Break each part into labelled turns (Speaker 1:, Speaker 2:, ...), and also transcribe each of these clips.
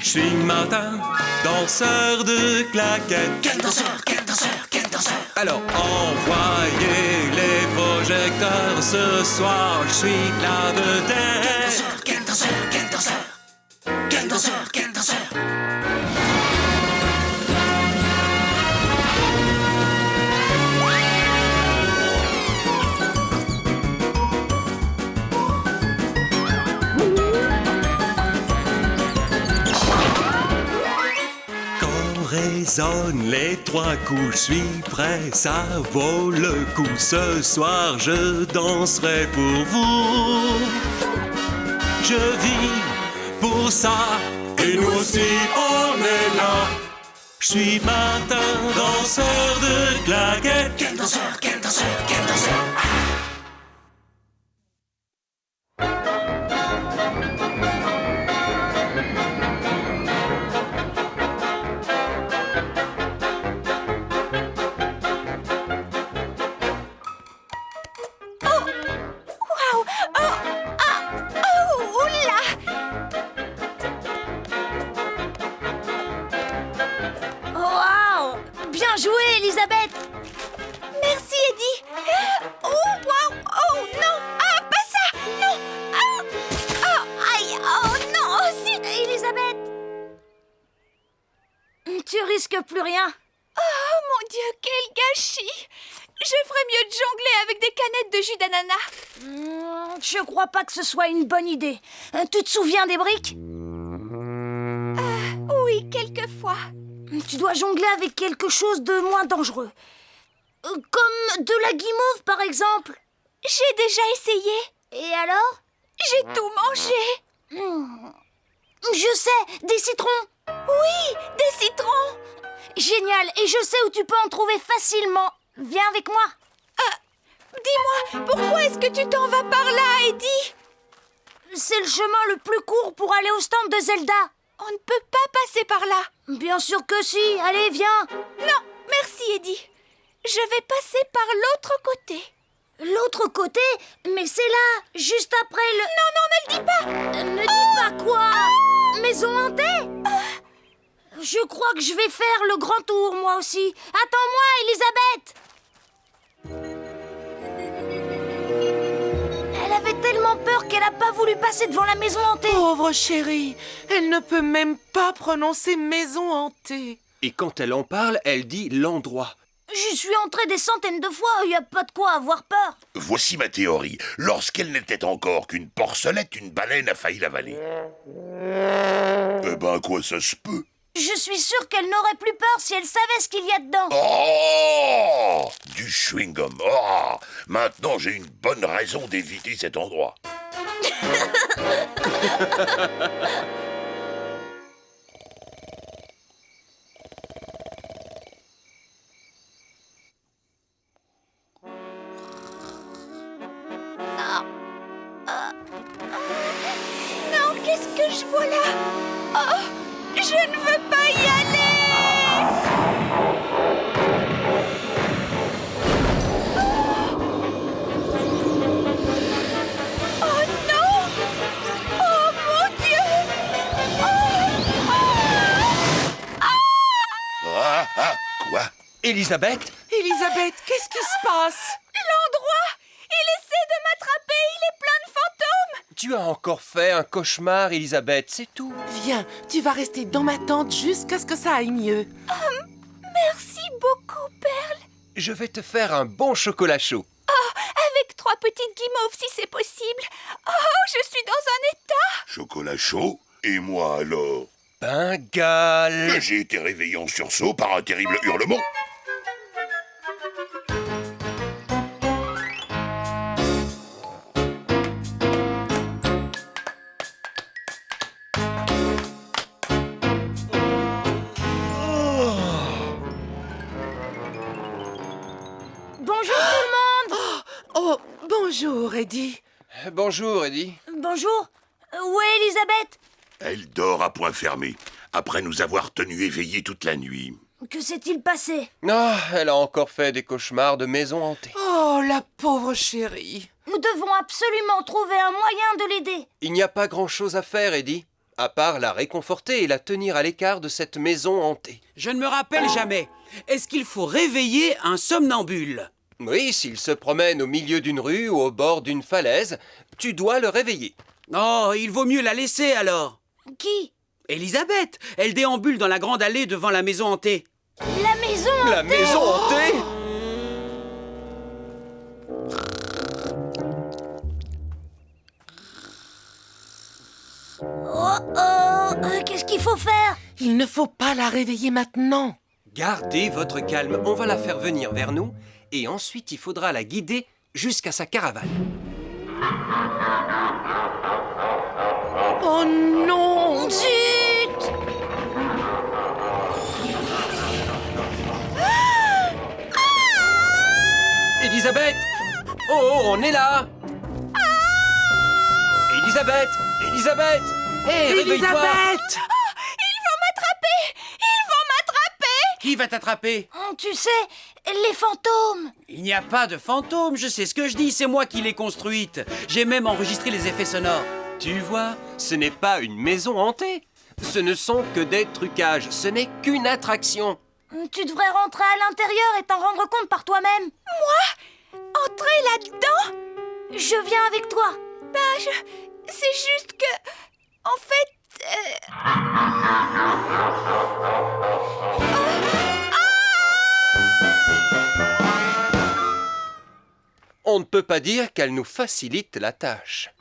Speaker 1: Je suis Martin, danseur de claquettes.
Speaker 2: Quel danseur, quel danseur, quel danseur.
Speaker 1: Alors envoyez les projecteurs ce soir, je suis la vedette.
Speaker 2: Quel danseur, quel danseur, quel danseur. Quel danseur, quel danseur.
Speaker 1: Résonnent les trois coups, je suis prêt, ça vaut le coup. Ce soir, je danserai pour vous. Je vis pour ça, et nous aussi, on est là. Je suis Martin, danseur de claquettes.
Speaker 2: Quel danseur, quel danseur, quel danseur.
Speaker 3: Bien joué, Elisabeth!
Speaker 4: Merci, Eddie! Oh, wow! Oh, non! Ah, pas ça! Non! Ah! Oh, aïe! Oh, non! Oh, si!
Speaker 3: Elisabeth! Tu risques plus rien.
Speaker 4: Oh, mon Dieu, quel gâchis! Je ferais mieux de jongler avec des canettes de jus d'ananas.
Speaker 3: Je crois pas que ce soit une bonne idée. Tu te souviens des briques?
Speaker 4: Oui, quelquefois.
Speaker 3: Tu dois jongler avec quelque chose de moins dangereux. Comme de la guimauve, par exemple.
Speaker 4: J'ai déjà essayé.
Speaker 3: Et alors?
Speaker 4: J'ai tout mangé.
Speaker 3: Je sais, des citrons.
Speaker 4: Oui, des citrons.
Speaker 3: Génial, et je sais où tu peux en trouver facilement. Viens avec moi.
Speaker 4: Dis-moi, pourquoi est-ce que tu t'en vas par là, Eddie?
Speaker 3: C'est le chemin le plus court pour aller au stand de Zelda.
Speaker 4: On ne peut pas passer par là.
Speaker 3: Bien sûr que si. Allez, viens.
Speaker 4: Non, merci, Eddie. Je vais passer par l'autre côté.
Speaker 3: L'autre côté? Mais c'est là, juste après le...
Speaker 4: Non, non, ne le dis pas.
Speaker 3: Ne dis pas quoi? Maison hantée? Je crois que je vais faire le grand tour, moi aussi. Attends-moi, Elisabeth. Elle avait tellement peur qu'elle n'a pas voulu passer devant la maison hantée.
Speaker 5: Pauvre chérie, elle ne peut même pas prononcer maison hantée.
Speaker 1: Et quand elle en parle, elle dit l'endroit.
Speaker 3: J'y suis entrée des centaines de fois, il n'y a pas de quoi avoir peur.
Speaker 6: Voici ma théorie. Lorsqu'elle n'était encore qu'une porcelette, une baleine a failli l'avaler. Eh ben, à quoi ça se peut?
Speaker 3: Je suis sûre qu'elle n'aurait plus peur si elle savait ce qu'il y a dedans.
Speaker 6: Oh! Du chewing-gum. Oh! Maintenant, j'ai une bonne raison d'éviter cet endroit.
Speaker 4: Non, qu'est-ce que je vois là? Oh, je ne veux pas y aller. Oh non! Oh mon Dieu!
Speaker 6: Quoi?
Speaker 1: Elisabeth?
Speaker 5: Elisabeth, qu'est-ce qui se passe?
Speaker 4: L'endroit! Il essaie de m'attraper, il est plein de fantômes!
Speaker 1: Tu as encore fait un cauchemar, Elisabeth, c'est tout.
Speaker 5: Viens, tu vas rester dans ma tente jusqu'à ce que ça aille mieux.
Speaker 4: Merci beaucoup, Perle.
Speaker 1: Je vais te faire un bon chocolat chaud.
Speaker 4: Avec 3 petites guimauves, si c'est possible. Oh, je suis dans un état.
Speaker 6: Chocolat chaud? Et moi alors?
Speaker 1: Bengale.
Speaker 6: J'ai été réveillé en sursaut par un terrible hurlement.
Speaker 3: Bonjour tout le monde.
Speaker 5: Oh, bonjour, Eddie.
Speaker 1: Bonjour, Eddie.
Speaker 3: Bonjour. Où est Elisabeth?
Speaker 6: Elle dort à point fermé, après nous avoir tenus éveillés toute la nuit.
Speaker 3: Que s'est-il passé?
Speaker 1: Ah, elle a encore fait des cauchemars de maison hantée.
Speaker 5: Oh, la pauvre chérie.
Speaker 3: Nous devons absolument trouver un moyen de l'aider.
Speaker 1: Il n'y a pas grand-chose à faire, Eddie.
Speaker 7: à part la réconforter et la tenir à l'écart de cette maison hantée.
Speaker 8: Je ne me rappelle jamais. Est-ce qu'il faut réveiller un somnambule?
Speaker 7: Oui, s'il se promène au milieu d'une rue ou au bord d'une falaise, tu dois le réveiller.
Speaker 8: Oh, il vaut mieux la laisser alors.
Speaker 3: Qui?
Speaker 8: Elisabeth, elle déambule dans la grande allée devant la maison hantée.
Speaker 3: La maison hantée.
Speaker 7: La maison hantée?
Speaker 3: Qu'est-ce qu'il faut faire?
Speaker 5: Il ne faut pas la réveiller maintenant.
Speaker 7: Gardez votre calme, on va la faire venir vers nous et ensuite il faudra la guider jusqu'à sa caravane.
Speaker 5: Oh non!
Speaker 3: Zut!
Speaker 7: Elisabeth! Oh, on est là! Elisabeth! Elisabeth! Hé, réveille-toi!
Speaker 5: Elisabeth!
Speaker 8: Qui va t'attraper?
Speaker 3: Tu sais, les fantômes.
Speaker 8: Il n'y a pas de fantôme, je sais ce que je dis, c'est moi qui l'ai construite. J'ai même enregistré les effets sonores.
Speaker 7: Tu vois, ce n'est pas une maison hantée. Ce ne sont que des trucages, ce n'est qu'une attraction.
Speaker 3: Tu devrais rentrer à l'intérieur et t'en rendre compte par toi-même.
Speaker 4: Moi? Entrer là-dedans?
Speaker 3: Je viens avec toi.
Speaker 4: C'est juste que... En fait...
Speaker 7: On ne peut pas dire qu'elle nous facilite la tâche.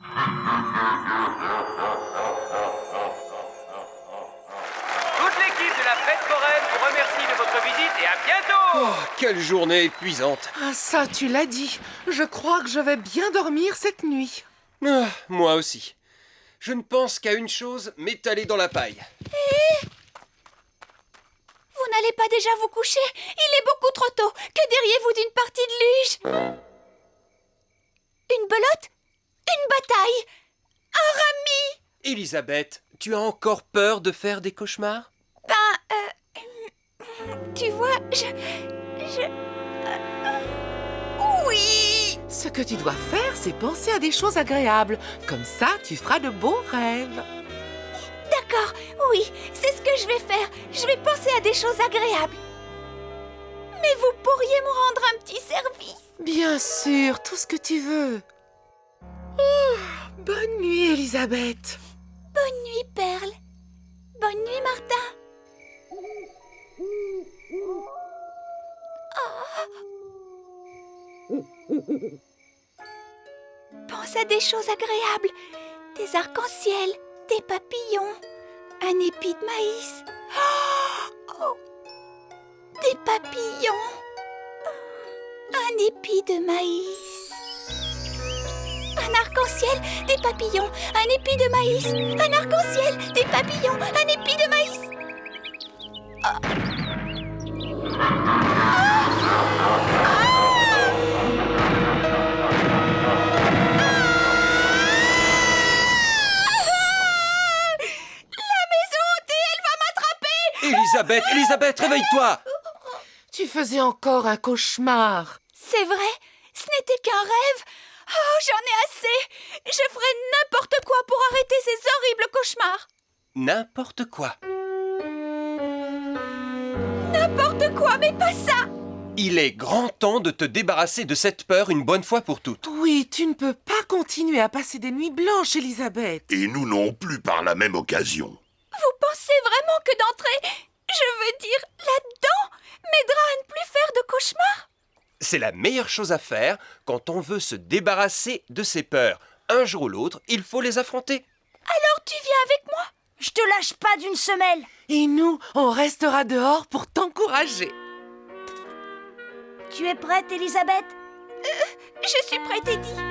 Speaker 9: Toute l'équipe de la fête foraine vous remercie de votre visite et à bientôt!
Speaker 7: Oh, quelle journée épuisante.
Speaker 5: Ah, ça, tu l'as dit. Je crois que je vais bien dormir cette nuit.
Speaker 7: Ah, moi aussi. Je ne pense qu'à une chose, m'étaler dans la paille.
Speaker 4: Vous n'allez pas déjà vous coucher? Il est beaucoup trop tôt. Que diriez-vous d'une partie de luge? Une belote? Une bataille? Un rami?
Speaker 7: Elisabeth, tu as encore peur de faire des cauchemars?
Speaker 4: Tu vois, oui!
Speaker 5: Ce que tu dois faire, c'est penser à des choses agréables. Comme ça, tu feras de beaux rêves.
Speaker 4: D'accord, oui, c'est ce que je vais faire. Je vais penser à des choses agréables. Mais vous pourriez me rendre un petit service?
Speaker 5: Bien sûr, tout ce que tu veux. Oh, bonne nuit, Elisabeth.
Speaker 4: Bonne nuit, Perle. Bonne nuit, Martin. Pense à des choses agréables. Des arcs-en-ciel, des papillons, un épi de maïs. Oh, des papillons. Un épi de maïs. Un arc-en-ciel, des papillons, un épi de maïs. Un arc-en-ciel, des papillons, un épi de maïs.
Speaker 7: Elisabeth, Elisabeth, réveille-toi!
Speaker 5: Tu faisais encore un cauchemar.
Speaker 4: C'est vrai? Ce n'était qu'un rêve? Oh, j'en ai assez! Je ferai n'importe quoi pour arrêter ces horribles cauchemars!
Speaker 7: N'importe quoi.
Speaker 4: N'importe quoi, mais pas ça!
Speaker 7: Il est grand temps de te débarrasser de cette peur une bonne fois pour toutes.
Speaker 5: Oui, tu ne peux pas continuer à passer des nuits blanches, Elisabeth.
Speaker 6: Et nous non plus par la même occasion.
Speaker 4: Vous pensez vraiment que d'entrer, je veux dire, là-dedans, m'aidera à ne plus faire de cauchemars?
Speaker 7: C'est la meilleure chose à faire quand on veut se débarrasser de ses peurs. Un jour ou l'autre, il faut les affronter.
Speaker 4: Alors tu viens avec moi?
Speaker 3: Je te lâche pas d'une semelle.
Speaker 5: Et nous, on restera dehors pour t'encourager.
Speaker 3: Tu es prête, Elisabeth?
Speaker 4: Je suis prête, Eddie.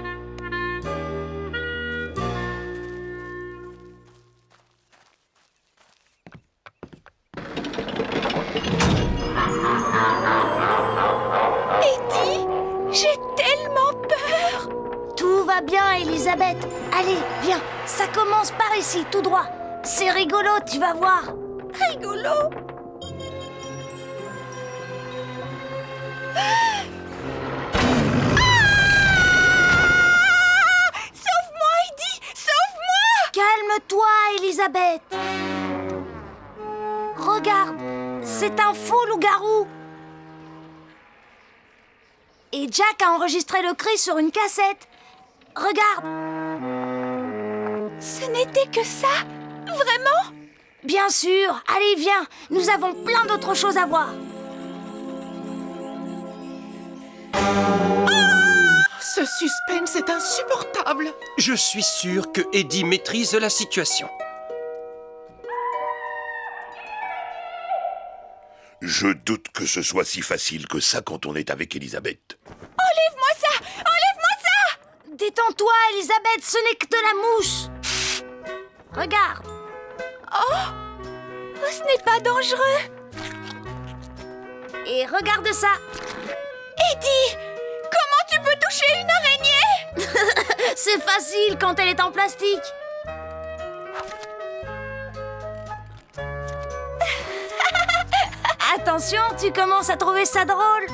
Speaker 4: Eddie, j'ai tellement peur.
Speaker 3: Tout va bien, Elisabeth. Allez, viens. Ça commence par ici, tout droit. C'est rigolo, tu vas voir.
Speaker 4: Rigolo.
Speaker 3: Calme-toi, Elisabeth. Elisabeth. Regarde, c'est un faux loup-garou. Et Jack a enregistré le cri sur une cassette. Regarde.
Speaker 4: Ce n'était que ça? Vraiment?
Speaker 3: Bien sûr. Allez, viens. Nous avons plein d'autres choses à voir.
Speaker 5: Ce suspense est insupportable.
Speaker 7: Je suis sûr que Eddie maîtrise la situation.
Speaker 6: Je doute que ce soit si facile que ça quand on est avec Elisabeth.
Speaker 4: Enlève-moi ça! Enlève-moi ça!
Speaker 3: Détends-toi, Elisabeth, ce n'est que de la mousse. Regarde.
Speaker 4: Oh, ce n'est pas dangereux.
Speaker 3: Et regarde ça.
Speaker 4: Eddie, comment tu peux toucher une araignée?
Speaker 3: C'est facile quand elle est en plastique. Attention, tu commences à trouver ça drôle.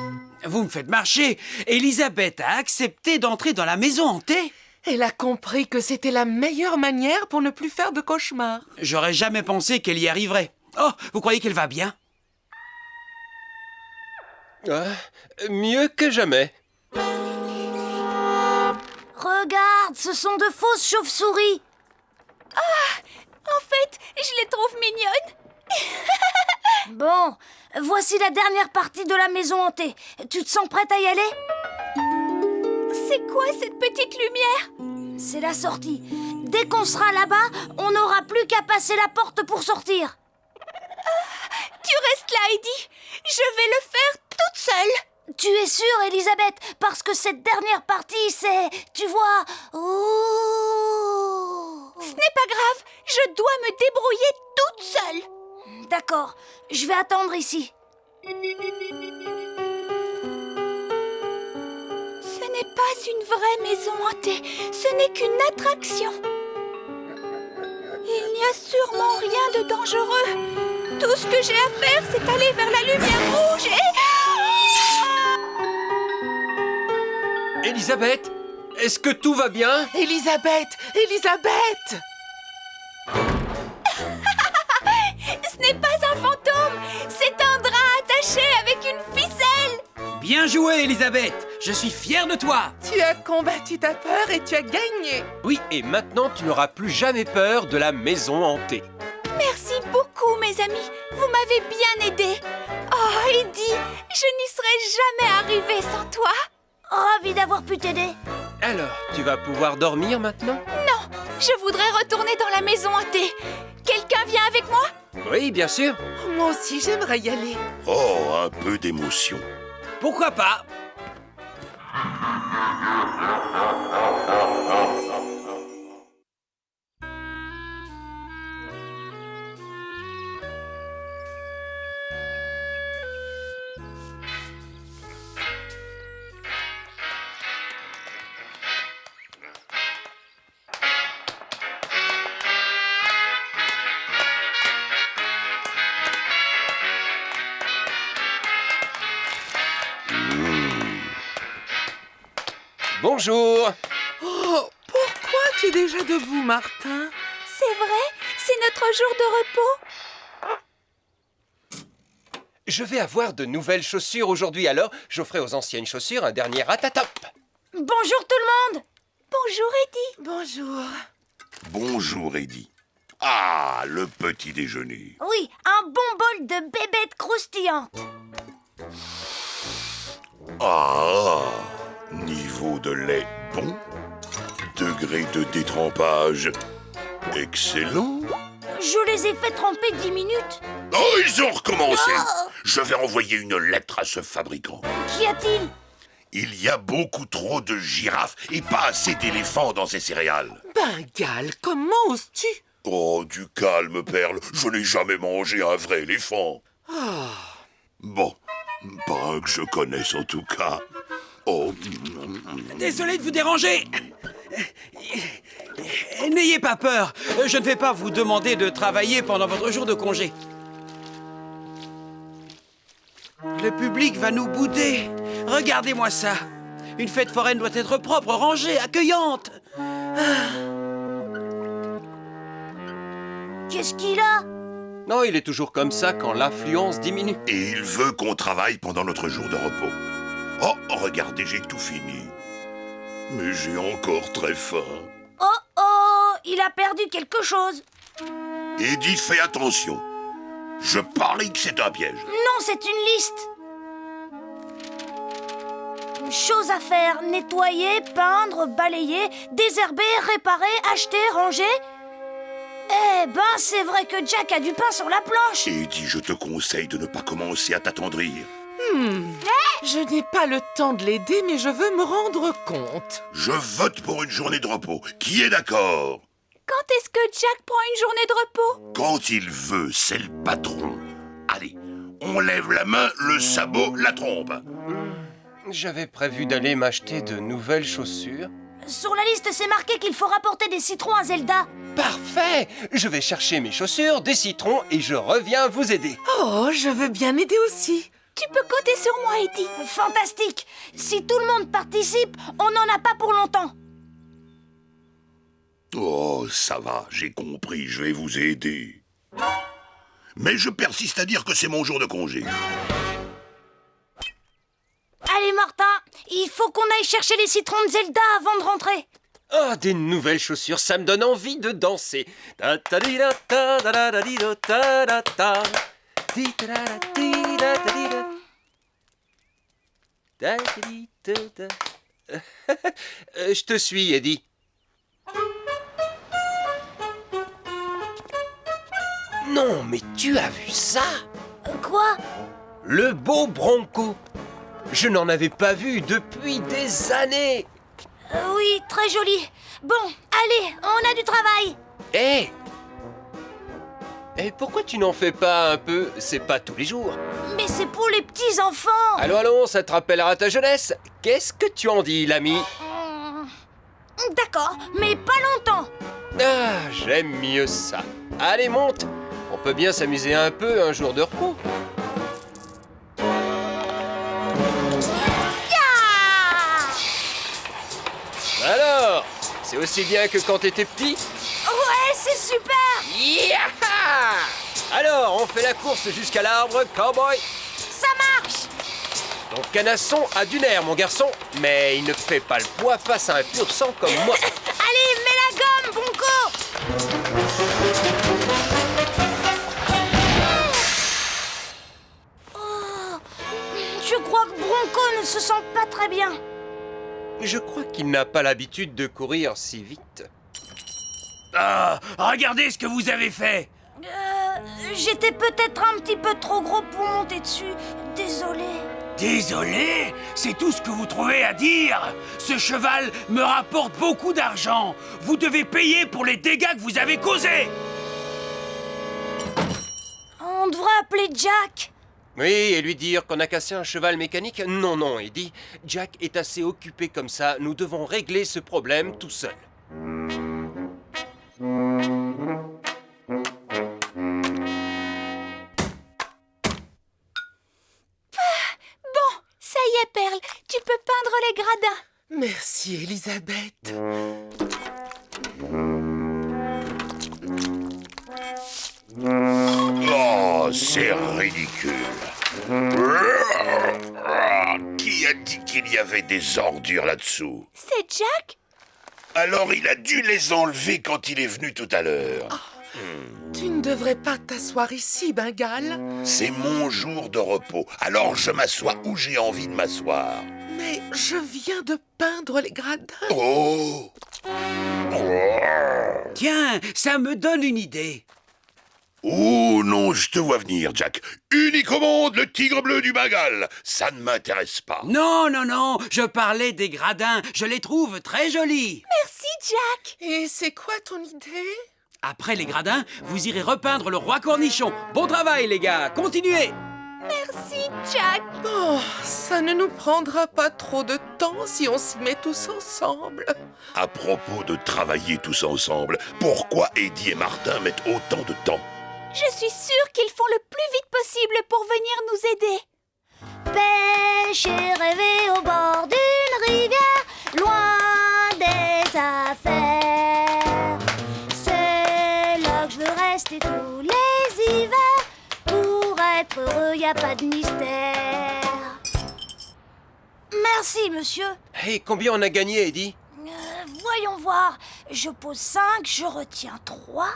Speaker 8: Vous me faites marcher. Elisabeth a accepté d'entrer dans la maison hantée.
Speaker 5: Elle a compris que c'était la meilleure manière pour ne plus faire de cauchemars.
Speaker 8: J'aurais jamais pensé qu'elle y arriverait. Oh, vous croyez qu'elle va bien?
Speaker 7: Mieux que jamais.
Speaker 3: Regarde, ce sont de fausses chauves-souris.
Speaker 4: En fait, je les trouve mignonnes.
Speaker 3: Bon, voici la dernière partie de la maison hantée. Tu te sens prête à y aller?
Speaker 4: C'est quoi cette petite lumière?
Speaker 3: C'est la sortie. Dès qu'on sera là-bas, on n'aura plus qu'à passer la porte pour sortir.
Speaker 4: Tu restes là, Eddie. Je vais le faire toute seule.
Speaker 3: Tu es sûre, Elisabeth? Parce que cette dernière partie, c'est... Tu vois... Ouh.
Speaker 4: Ce n'est pas grave. Je dois me débrouiller toute seule.
Speaker 3: D'accord, je vais attendre ici.
Speaker 4: Ce n'est pas une vraie maison hantée. Ce n'est qu'une attraction. Il n'y a sûrement rien de dangereux. Tout ce que j'ai à faire, c'est aller vers la lumière rouge et...
Speaker 7: Elisabeth, est-ce que tout va bien?
Speaker 5: Elisabeth! Elisabeth!
Speaker 4: Ce n'est pas un fantôme. C'est un drap attaché avec une ficelle.
Speaker 8: Bien joué, Elisabeth. Je suis fier de toi.
Speaker 5: Tu as combattu ta peur et tu as gagné.
Speaker 7: Oui, et maintenant tu n'auras plus jamais peur de la maison hantée.
Speaker 4: Merci beaucoup, mes amis. Vous m'avez bien aidé. Oh, Eddie, je n'y serais jamais arrivée sans toi.
Speaker 3: Ravi d'avoir pu t'aider.
Speaker 7: Alors, tu vas pouvoir dormir maintenant?
Speaker 4: Non, je voudrais retourner dans la maison hantée. Quelqu'un vient avec moi?
Speaker 7: Oui, bien sûr.
Speaker 5: Moi aussi, j'aimerais y aller.
Speaker 6: Oh, un peu d'émotion.
Speaker 8: Pourquoi pas?
Speaker 7: Bonjour.
Speaker 5: Oh, pourquoi tu es déjà debout, Martin?
Speaker 4: C'est vrai? C'est notre jour de repos?
Speaker 7: Je vais avoir de nouvelles chaussures aujourd'hui, alors j'offrais aux anciennes chaussures un dernier ratatop.
Speaker 3: Bonjour tout le monde.
Speaker 4: Bonjour, Eddie.
Speaker 5: Bonjour.
Speaker 6: Bonjour, Eddie. Ah, le petit déjeuner.
Speaker 3: Oui, un bon bol de bébêtes croustillantes.
Speaker 6: Ah, niveau de lait bon, degré de détrempage excellent.
Speaker 3: Je les ai fait tremper 10 minutes.
Speaker 6: Oh, ils ont recommencé. Je vais envoyer une lettre à ce fabricant.
Speaker 3: Qu'y a-t-il?
Speaker 6: Il y a beaucoup trop de girafes et pas assez d'éléphants dans ces céréales.
Speaker 5: Bengal, comment oses-tu?
Speaker 6: Oh, du calme, Perle. Je n'ai jamais mangé un vrai éléphant. Bon, pas un que je connaisse en tout cas. Oh.
Speaker 8: Désolé de vous déranger. N'ayez pas peur. Je ne vais pas vous demander de travailler pendant votre jour de congé. Le public va nous bouder. Regardez-moi ça. Une fête foraine doit être propre, rangée, accueillante.
Speaker 3: Qu'est-ce qu'il a?
Speaker 7: Non, il est toujours comme ça quand l'affluence diminue.
Speaker 6: Et il veut qu'on travaille pendant notre jour de repos. Oh, regardez, j'ai tout fini. Mais j'ai encore très faim.
Speaker 3: Oh oh, il a perdu quelque chose.
Speaker 6: Eddie, fais attention. Je parie que c'est un piège.
Speaker 3: Non, c'est une liste. Choses à faire, nettoyer, peindre, balayer, désherber, réparer, acheter, ranger. Eh ben, c'est vrai que Jack a du pain sur la planche.
Speaker 6: Eddie, je te conseille de ne pas commencer à t'attendrir.
Speaker 5: Je n'ai pas le temps de l'aider, mais je veux me rendre compte.
Speaker 6: Je vote pour une journée de repos. Qui est d'accord?
Speaker 4: Quand est-ce que Jack prend une journée de repos?
Speaker 6: Quand il veut, c'est le patron. Allez, on lève la main, le sabot, la trompe.
Speaker 7: J'avais prévu d'aller m'acheter de nouvelles chaussures.
Speaker 3: Sur la liste, c'est marqué qu'il faut rapporter des citrons à Zelda.
Speaker 7: Parfait! Je vais chercher mes chaussures, des citrons et je reviens vous aider.
Speaker 5: Oh, je veux bien aider aussi.
Speaker 4: Tu peux compter sur moi, Eddie.
Speaker 3: Fantastique. Si tout le monde participe, on n'en a pas pour longtemps.
Speaker 6: Oh, ça va, j'ai compris, je vais vous aider. Mais je persiste à dire que c'est mon jour de congé.
Speaker 3: Allez, Martin, il faut qu'on aille chercher les citrons de Zelda avant de rentrer.
Speaker 7: Ah, des nouvelles chaussures, ça me donne envie de danser. Je te suis, Eddie. Non, mais tu as vu ça?
Speaker 3: Quoi?
Speaker 7: Le beau Bronco. Je n'en avais pas vu depuis des années.
Speaker 3: Oui, très joli. Bon, allez, on a du travail.
Speaker 7: Hé! Et pourquoi tu n'en fais pas un peu? C'est pas tous les jours.
Speaker 3: Mais c'est pour les petits enfants.
Speaker 7: Allons, ça te rappellera ta jeunesse. Qu'est-ce que tu en dis, l'ami?
Speaker 3: D'accord, mais pas longtemps.
Speaker 7: Ah, j'aime mieux ça. Allez, monte. On peut bien s'amuser un peu un jour de repos. Alors, c'est aussi bien que quand t'étais petit?
Speaker 3: Ouais, c'est super.
Speaker 7: Yeah! Alors, on fait la course jusqu'à l'arbre, cowboy.
Speaker 3: Ça marche.
Speaker 7: Ton canasson a du nerf, mon garçon, mais il ne fait pas le poids face à un pur sang comme moi.
Speaker 3: Allez, mets la gomme, Bronco. Oh, je crois que Bronco ne se sent pas très bien.
Speaker 7: Je crois qu'il n'a pas l'habitude de courir si vite.
Speaker 8: Ah, regardez ce que vous avez fait.
Speaker 3: J'étais peut-être un petit peu trop gros pour monter dessus. Désolé.
Speaker 8: Désolé, c'est tout ce que vous trouvez à dire. Ce cheval me rapporte beaucoup d'argent. Vous devez payer pour les dégâts que vous avez causés.
Speaker 3: On devrait appeler Jack.
Speaker 7: Oui, et lui dire qu'on a cassé un cheval mécanique? Non, Eddie. Jack est assez occupé comme ça. Nous devons régler ce problème tout seul.
Speaker 4: Bon, ça y est, Perle. Tu peux peindre les gradins.
Speaker 5: Merci, Elisabeth.
Speaker 6: Oh, c'est ridicule. Qui a dit qu'il y avait des ordures là-dessous?
Speaker 4: C'est Jack?
Speaker 6: Alors il a dû les enlever quand il est venu tout à l'heure.
Speaker 5: Tu ne devrais pas t'asseoir ici, Bengale.
Speaker 6: C'est mon jour de repos, alors je m'assois où j'ai envie de m'asseoir.
Speaker 5: Mais je viens de peindre les gradins.
Speaker 6: Oh!
Speaker 8: Tiens, ça me donne une idée.
Speaker 6: Oh non, je te vois venir, Jack. Unique au monde, le tigre bleu du Bengale. Ça ne m'intéresse pas.
Speaker 8: Non, je parlais des gradins. Je les trouve très jolis.
Speaker 4: Merci, Jack.
Speaker 5: Et c'est quoi ton idée?
Speaker 8: Après les gradins, vous irez repeindre le roi cornichon. Bon travail, les gars. Continuez.
Speaker 4: Merci, Jack.
Speaker 5: Oh, ça ne nous prendra pas trop de temps si on s'y met tous ensemble.
Speaker 6: À propos de travailler tous ensemble, pourquoi Eddie et Martin mettent autant de temps?
Speaker 4: Je suis sûre qu'ils font le plus vite possible pour venir nous aider.
Speaker 3: Pêcher, rêver au bord d'une rivière, loin des affaires. C'est là que je veux rester tout être heureux, y a pas de mystère. Merci, monsieur.
Speaker 7: Et combien on a gagné, Eddie?
Speaker 3: Voyons voir. Je pose 5, je retiens 3.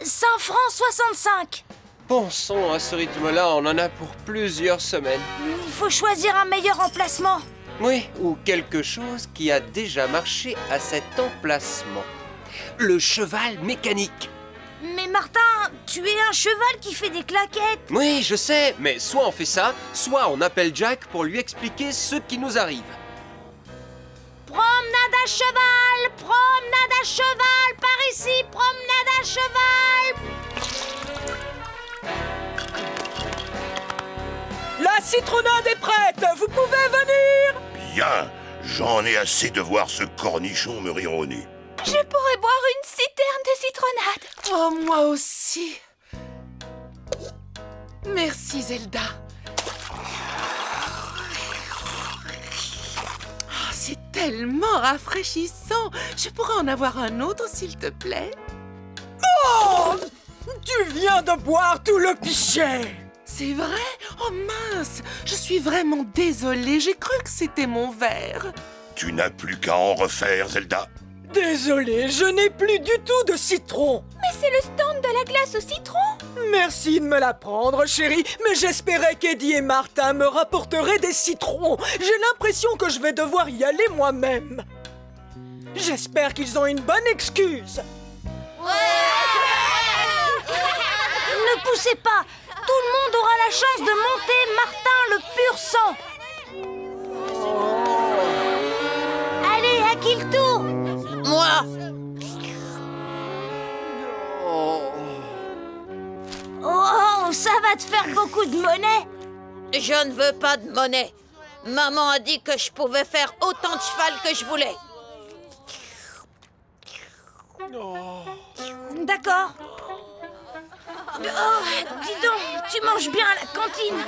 Speaker 3: 5 francs 65.
Speaker 7: Bon sang, à ce rythme-là, on en a pour plusieurs semaines.
Speaker 3: Il faut choisir un meilleur emplacement.
Speaker 7: Oui, ou quelque chose qui a déjà marché à cet emplacement. Le cheval mécanique.
Speaker 3: Mais Martin, tu es un cheval qui fait des claquettes.
Speaker 7: Oui, je sais, mais soit on fait ça, soit on appelle Jack pour lui expliquer ce qui nous arrive.
Speaker 3: Promenade à cheval, par ici, promenade à cheval.
Speaker 10: La citronnade est prête, vous pouvez venir.
Speaker 6: Bien, j'en ai assez de voir ce cornichon me rironner.
Speaker 4: Je pourrais boire une citerne de citronnade.
Speaker 5: Oh, moi aussi. Merci, Zelda. Oh, c'est tellement rafraîchissant. Je pourrais en avoir un autre, s'il te plaît?
Speaker 10: Oh, tu viens de boire tout le pichet.
Speaker 5: C'est vrai? Oh mince, je suis vraiment désolée, j'ai cru que c'était mon verre.
Speaker 6: Tu n'as plus qu'à en refaire, Zelda.
Speaker 10: Désolé, je n'ai plus du tout de citron.
Speaker 4: Mais c'est le stand de la glace au citron.
Speaker 10: Merci de me la prendre, chérie, mais j'espérais qu'Eddie et Martin me rapporteraient des citrons. J'ai l'impression que je vais devoir y aller moi-même. J'espère qu'ils ont une bonne excuse.
Speaker 3: Ne poussez pas. Tout le monde aura la chance de monter Martin le pur sang. Allez, à qui le tour?
Speaker 2: Moi.
Speaker 3: Oh, ça va te faire beaucoup de monnaie.
Speaker 2: Je ne veux pas de monnaie. Maman a dit que je pouvais faire autant de cheval que je voulais.
Speaker 3: D'accord. Oh, dis donc, tu manges bien à la cantine.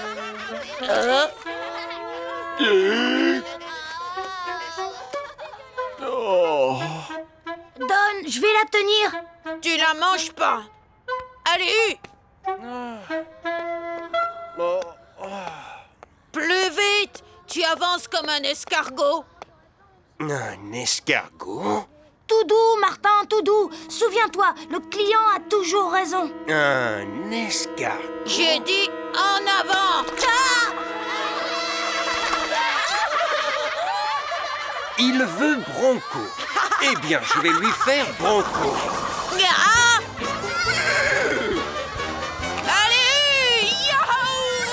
Speaker 3: Donne, je vais la tenir.
Speaker 2: Tu la manges pas. Allez, plus vite. Tu avances comme un escargot.
Speaker 7: Un escargot?
Speaker 3: Tout doux, Martin, tout doux. Souviens-toi, le client a toujours raison.
Speaker 7: Un escargot?
Speaker 2: J'ai dit en avant. Ah!
Speaker 7: Il veut Bronco. Eh bien, je vais lui faire Bronco.
Speaker 2: Ah! Allez! Yahoo!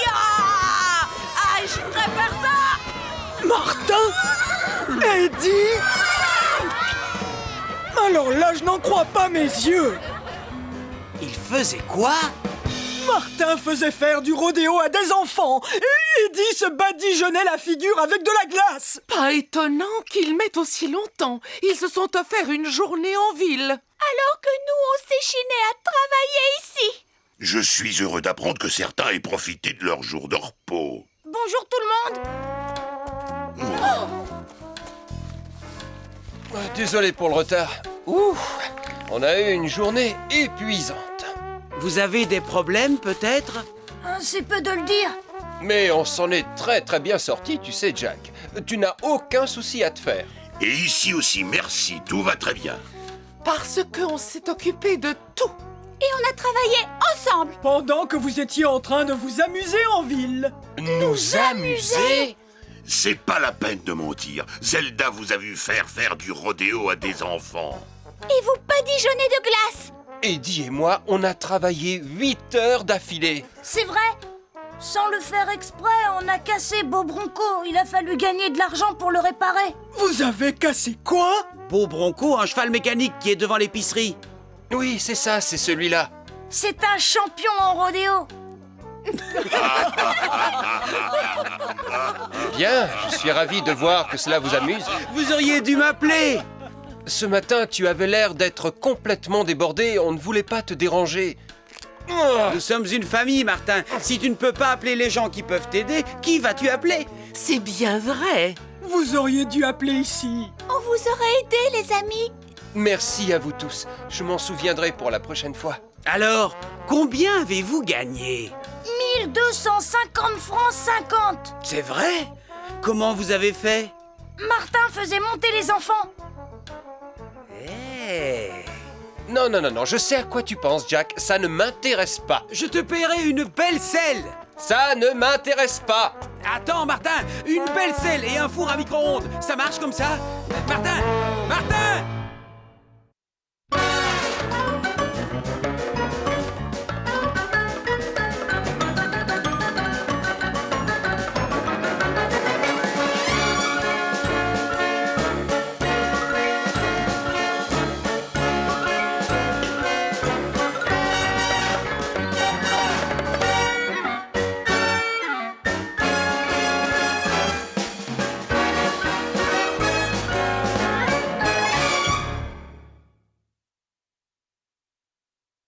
Speaker 2: Ya! Ah, je préfère ça!
Speaker 10: Martin? Eddie? Alors là, je n'en crois pas mes yeux.
Speaker 8: Il faisait quoi?
Speaker 10: Martin faisait faire du rodéo à des enfants et Eddie se badigeonnait la figure avec de la glace.
Speaker 5: Pas étonnant qu'ils mettent aussi longtemps. Ils se sont offerts une journée en ville.
Speaker 4: Alors que nous, on s'échinait à travailler ici.
Speaker 6: Je suis heureux d'apprendre que certains aient profité de leur jour de repos.
Speaker 3: Bonjour tout le monde.
Speaker 7: Désolé pour le retard. Ouh, on a eu une journée épuisante.
Speaker 8: Vous avez des problèmes, peut-être?
Speaker 3: C'est peu de le dire.
Speaker 7: Mais on s'en est très très bien sorti, tu sais, Jack. Tu n'as aucun souci à te faire.
Speaker 6: Et ici aussi, merci, tout va très bien.
Speaker 5: Parce qu'on s'est occupé de tout.
Speaker 4: Et on a travaillé ensemble.
Speaker 10: Pendant que vous étiez en train de vous amuser en ville.
Speaker 7: Nous amuser?
Speaker 6: C'est pas la peine de mentir. Zelda vous a vu faire du rodéo à des enfants.
Speaker 4: Et vous badigeonnez de glace.
Speaker 7: Eddie et moi, on a travaillé 8 heures d'affilée.
Speaker 3: C'est vrai. Sans le faire exprès, on a cassé Beau Bronco. Il a fallu gagner de l'argent pour le réparer.
Speaker 10: Vous avez cassé quoi?
Speaker 8: Beau Bronco, un cheval mécanique qui est devant l'épicerie.
Speaker 7: Oui, c'est ça, c'est celui-là.
Speaker 3: C'est un champion en rodéo.
Speaker 7: Bien, je suis ravi de voir que cela vous amuse.
Speaker 8: Vous auriez dû m'appeler.
Speaker 7: Ce matin, tu avais l'air d'être complètement débordé, on ne voulait pas te déranger.
Speaker 8: Nous sommes une famille, Martin. Si tu ne peux pas appeler les gens qui peuvent t'aider, qui vas-tu appeler?
Speaker 5: C'est bien vrai.
Speaker 10: Vous auriez dû appeler ici.
Speaker 4: On vous aurait aidé, les amis.
Speaker 7: Merci à vous tous, je m'en souviendrai pour la prochaine fois.
Speaker 8: Alors, combien avez-vous gagné?
Speaker 3: 1250 francs 50.
Speaker 8: C'est vrai? Comment vous avez fait?
Speaker 3: Martin faisait monter les enfants.
Speaker 7: Non, non, non, non, je sais à quoi tu penses, Jack. Ça ne m'intéresse pas.
Speaker 8: Je te paierai une belle selle.
Speaker 7: Ça ne m'intéresse pas.
Speaker 8: Attends, Martin, une belle selle et un four à micro-ondes. Ça marche comme ça? Martin! Martin!